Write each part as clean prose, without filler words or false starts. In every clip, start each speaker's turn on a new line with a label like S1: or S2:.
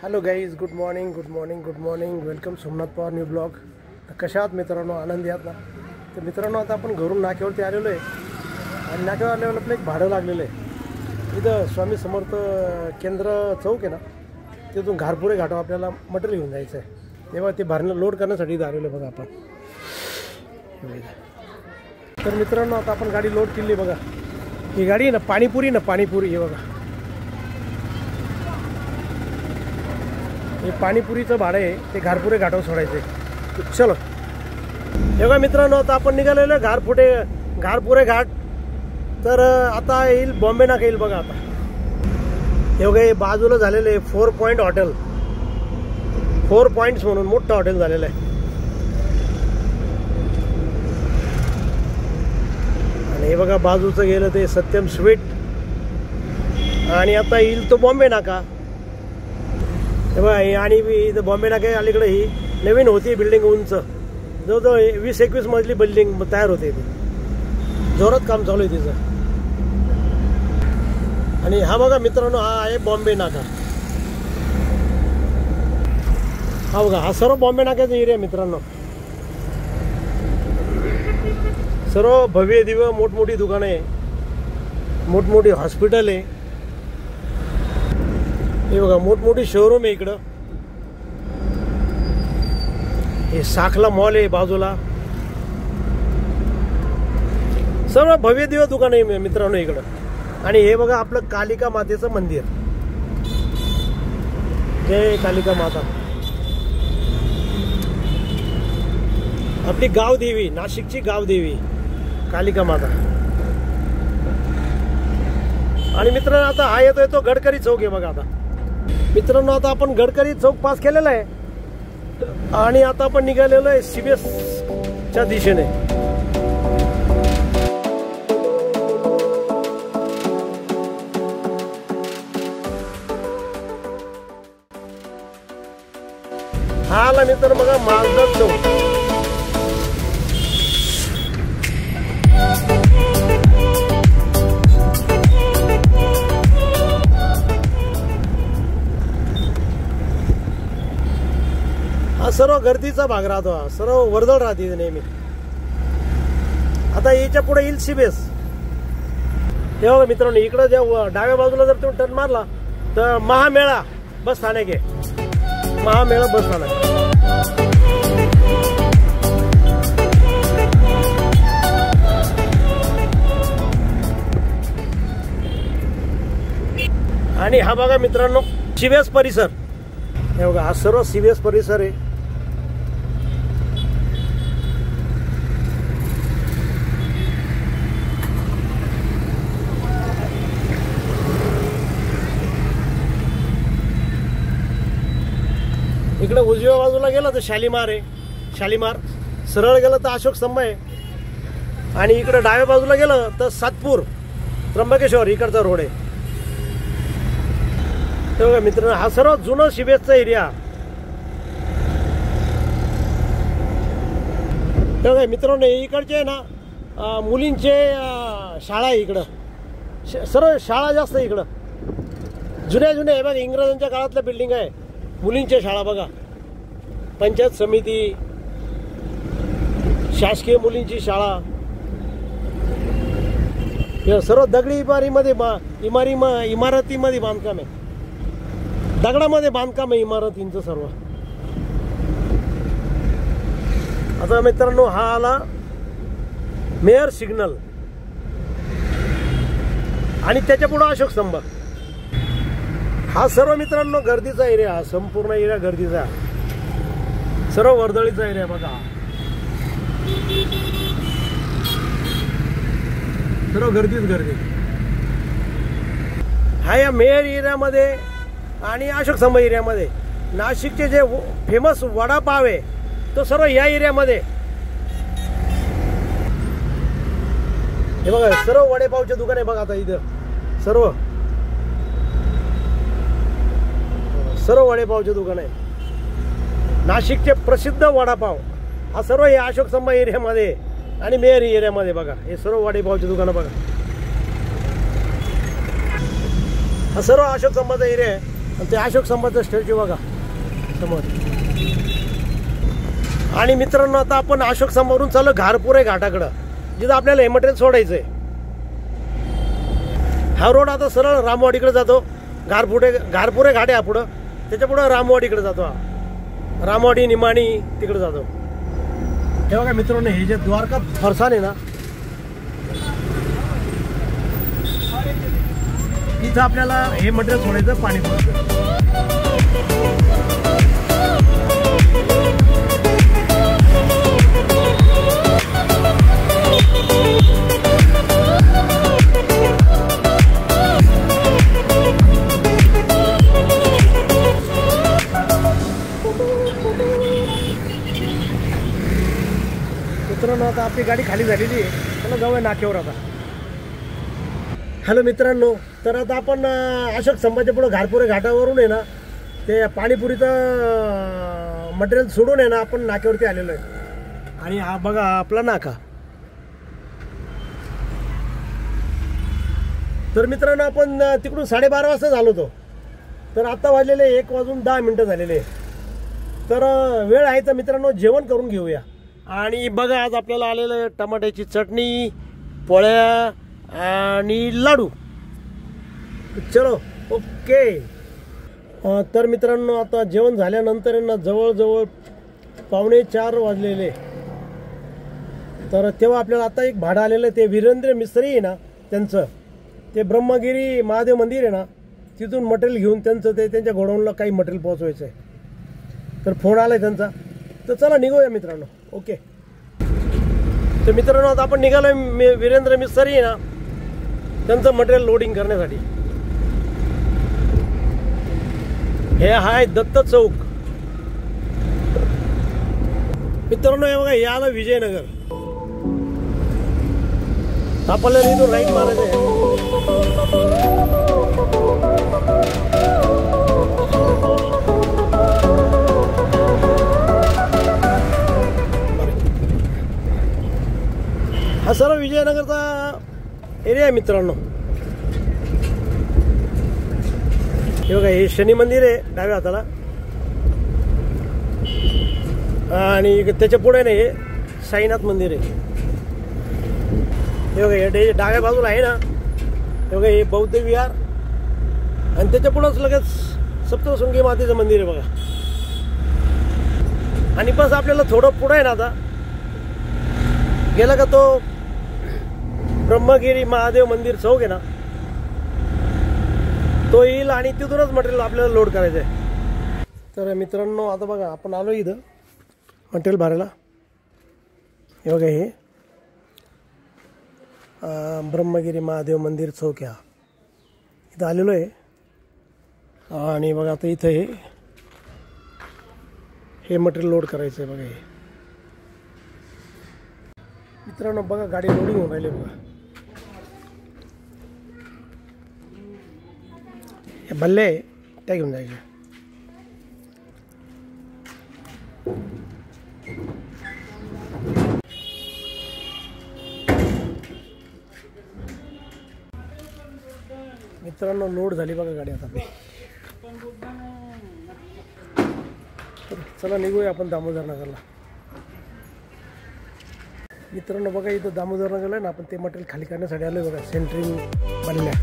S1: Hello guys, good morning good morning good morning. Welcome Somnath Pawar new blog. तर कशा आहात मित्रांनो? आनंदी आहात ना? तर मित्रांनो, आता आपण घरून नाक्यावरती आलेलो आहे आणि नाक्यावर आल्यावर आपलं एक भाडं लागलेलं आहे. इथं स्वामी समर्थ केंद्र चौक आहे ना, तिथून घारपुरे घाटावर आपल्याला मटेरियल घेऊन जायचं आहे. तेव्हा ते भरणं लोड करण्यासाठी इथं आलेलो आहे बघा आपण. तर मित्रांनो, आता आपण गाडी लोड केली बघा. ही गाडी आहे ना पाणीपुरी हे बघा. हे पाणीपुरीचं भाडं आहे, ते घारपुरे घाटावर सोडायचं आहे. चलो हे बघा मित्रांनो, आता आपण निघालेलो घारपुरे घाट. तर आता येईल बॉम्बे नाका येईल बघा. आता हे बघा, हे बाजूला झालेलं आहे 4 पॉइंट हॉटेल. 4 पॉइंट्स म्हणून मोठं हॉटेल झालेलं आहे. आणि हे बघा बाजूचं गेलं ते सत्यम स्वीट. आणि आता येईल तो बॉम्बे नाका. हे बघा, आणि इथं बॉम्बे नाका अलीकडे ही नवीन होती बिल्डिंग, उंच जवळजवळ 20-21 मजली बिल्डिंग तयार होते. ती जोरात काम चालू आहे तिचं. आणि हा बघा मित्रांनो, हा आहे बॉम्बे नाका. हा बघा, हा सर्व बॉम्बे नाक्याचा एरिया मित्रांनो. सर्व भव्य दिव्य मोठमोठी दुकानं आहे, मोठमोठी हॉस्पिटल आहे. हे बघा मोठमोठी शोरूम आहे इकडं. हे साखला मॉल आहे बाजूला. सर्व भव्य दिव्य दुकान आहे मित्रांनो इकडं. आणि हे बघा आपलं कालिका मातेचं मंदिर. जय कालिका माता. आपली गावदेवी, नाशिकची गावदेवी कालिका माता. आणि मित्रांनो, आता हा येतोय तो गडकरी चौक आहे बघा. आता मित्रांनो, आता आपण गडकरी चौक पास केलेला आहे आणि आता आपण निघालेलो आहे CBS च्या दिशेने. हा आला मित्र बघा मालदार चौक. सर्व गर्दीचा भाग राहतो, सर्व वर्दळ राहते नेहमी. आता याच्या पुढे येईल CBS. तेव्हा मित्रांनो, इकडं जेव्हा डाव्या बाजूला जर तुम्ही टर्न मारला तर महामेळा बस स्थानक आहे. महामेळा बस स्थानक. आणि हा बघा मित्रांनो CBS परिसर. हे बघा, हा सर्व CBS परिसर आहे. इकडे उजव्या बाजूला गेलं तर शालीमार आहे. शालीमार सरळ गेलं तर अशोक स्तंभ आहे. आणि इकडे डाव्या बाजूला गेलं तर सातपूर त्र्यंबकेश्वर इकडचा रोड आहे. तेव्हा मित्रांनो, हा सर्व जुनं CBSचा एरिया. तेव्हा मित्रांनो, इकडचे आहे ना मुलींचे शाळा आहे इकडं. सर्व शाळा जास्त आहे इकडं. जुन्या हे बघा इंग्रजांच्या काळातल्या बिल्डिंग आहे. मुलींच्या शाळा बघा, पंचायत समिती, शासकीय मुलींची शाळा. सर्व दगडी इमारतीमध्ये बांधकाम आहे. दगडामध्ये बांधकाम आहे इमारतींचं सर्व. आता मित्रांनो, हा आला मेयर सिग्नल आणि त्याच्या पुढे अशोक स्तंभ. हा सर्व मित्रांनो गर्दीचा एरिया. हा संपूर्ण एरिया गर्दीचा, सर्व वर्दळीचा एरिया बघा. सर्व गर्दीच गर्दी. हा या मेयर एरियामध्ये आणि अशोक स्तंभ एरियामध्ये नाशिकचे जे फेमस वडापाव आहे तो सर्व या एरियामध्ये. हे बघा सर्व वडेपावचे दुकान आहे बघा. आता इथं सर्व वडेपावचे दुकान आहे. नाशिकचे प्रसिद्ध वडापाव हा सर्व या अशोक स्तंभ एरियामध्ये आणि मेयर एरियामध्ये बघा. हे सर्व वडेपावचे दुकानं बघा. हा सर्व अशोक स्तंभाचा एरिया आहे. आणि ते अशोक स्तंभाचं स्टॅच्यू बघा समोर. आणि मित्रांनो आता आपण अशोक स्तंभावरून चाललो घारपुरे घाटाकडं, जिथं आपल्याला हे मटेरियल सोडायचं आहे. हा रोड आता सरळ रामवाडीकडे जातो. घारपुरे घाट आहे पुढं, त्याच्या पुढं रामवाडीकडे जातो. हा रामवाडी निमाणी तिकडे जातो. हे बघा मित्रांनो, हे जे द्वारका फरसान आहे ना, इथं आपल्याला हे मटेरियल सोडायचं पाणी पुरतं. मित्रांनो आता आपली गाडी खाली झालेली आहे, चला जाऊया नाक्यावर आता. हॅलो मित्रांनो, तर आता आपण अशोक स्तंभाच्या पुढं घारपुरे घाटावरून आहे ना, ते पाणीपुरीचं मटेरियल सोडून आहे ना आपण नाक्यावरती आलेलो आहे. आणि हा बघा आपला नाका. तर मित्रांनो आपण तिकडून 12:30 वाजता झालो होतो, तर आता वाजलेले 1:10 झालेले. तर वेळ आहे तर मित्रांनो जेवण करून घेऊया. आणि बघा आज आपल्याला आलेलं आहे टमाट्याची चटणी, पोळ्या आणि लाडू. चलो ओके. तर मित्रांनो आता जेवण झाल्यानंतर ना जवळजवळ 3:45 वाजलेले. तर तेव्हा आपल्याला आता एक भाडं आलेलं आहे, ते वीरेंद्र मिस्त्री आहे ना त्यांचं, ते ब्रह्मगिरी महादेव मंदिर आहे ना, तिथून मटेरियल घेऊन त्यांचं ते त्यांच्या गोडाऊनला काही मटेरियल पोहोचवायचं आहे. तर फोन आला आहे त्यांचा. तर चला निघूया मित्रांनो. ओके. तर मित्रांनो आता आपण निघालो आहे वीरेंद्र मिस्त्री आहे ना त्यांचं मटेरियल लोडिंग करण्यासाठी. हे आहे दत्त चौक मित्रांनो. हे बघा, हे आलं विजयनगर. आपल्याला इथून राईट मारायचं आहे. हा सर्व विजयनगरचा एरिया आहे मित्रांनो. हे बघा, हे शनी मंदिर आहे डाव्या हाताला, आणि त्याच्या पुढे नाही हे साईनाथ मंदिर आहे. हे बघा, हे डाव्या बाजूला आहे ना, हे बघा हे बौद्ध विहार, आणि त्याच्या पुढंच लगेच सप्तशृंगी मातेचं मंदिर आहे बघा. आणि बस आपल्याला थोडं पुढं आहे ना, आता गेला का तो ब्रह्मगिरी महादेव मंदिर चौक आहे ना, तो येईल आणि तिथूनच मटेरियल आपल्याला लोड करायचं आहे. तर मित्रांनो आता बघा आपण आलो इथं मटेरियल भरायला. हे बघा, हे ब्रह्मगिरी महादेव मंदिर चौक आहे, इथं आलेलो आहे. आणि बघा आता इथं हे मटेरियल लोड करायचं आहे बघा. हे मित्रांनो बघा गाडी लोडिंग होऊन राहिली बघा. हे बल्ले त्या घेऊन जायचे. मित्रांनो लोड झाली बघा गाडी आता आपली. चला निघूया आपण दामोदर नगरला. मित्रांनो बघा इथं दामोदर नगरला आहे ना, आपण ते मटेरियल खाली करण्यासाठी आलो बघा. सेंटरिंग बनल्या.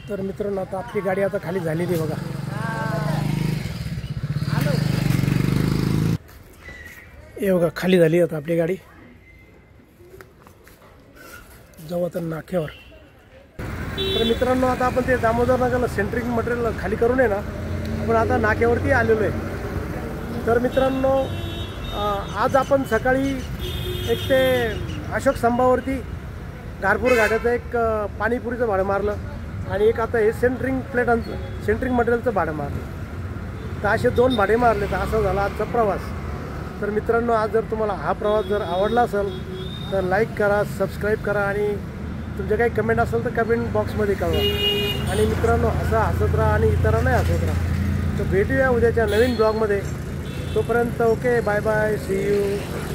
S1: तर मित्रांनो आता आपली गाडी आता खाली झालेली बघा. हे बघा खाली झाली आता आपली गाडी. जाऊ आता नाक्यावर. तर मित्रांनो आता आपण ते दामोदर नगरला सेंट्रिंग मटेरियल खाली करून आहे ना, आपण आता नाक्यावरती आलेलो आहे. तर मित्रांनो आज आपण सकाळी 1 ते अशोक स्तंभावरती गारपूर घाटाचं एक पाणीपुरीचं भाडं मारलं आणि एक आता हे सेंटरिंग मटेरियलचं भाडं मारलं. तर असे 2 भाडे मारले. तर असा झाला आजचा प्रवास. तर मित्रांनो, आज जर तुम्हाला हा प्रवास जर आवडला असेल तर लाईक करा, सबस्क्राईब करा आणि तुमचे काही कमेंट असेल तर कमेंट बॉक्समध्ये कळवा. आणि मित्रांनो, हसत राहा आणि इतरांनाही हसत राहा. तर भेटूया उद्याच्या नवीन ब्लॉगमध्ये. तोपर्यंत okay, bye bye, see you.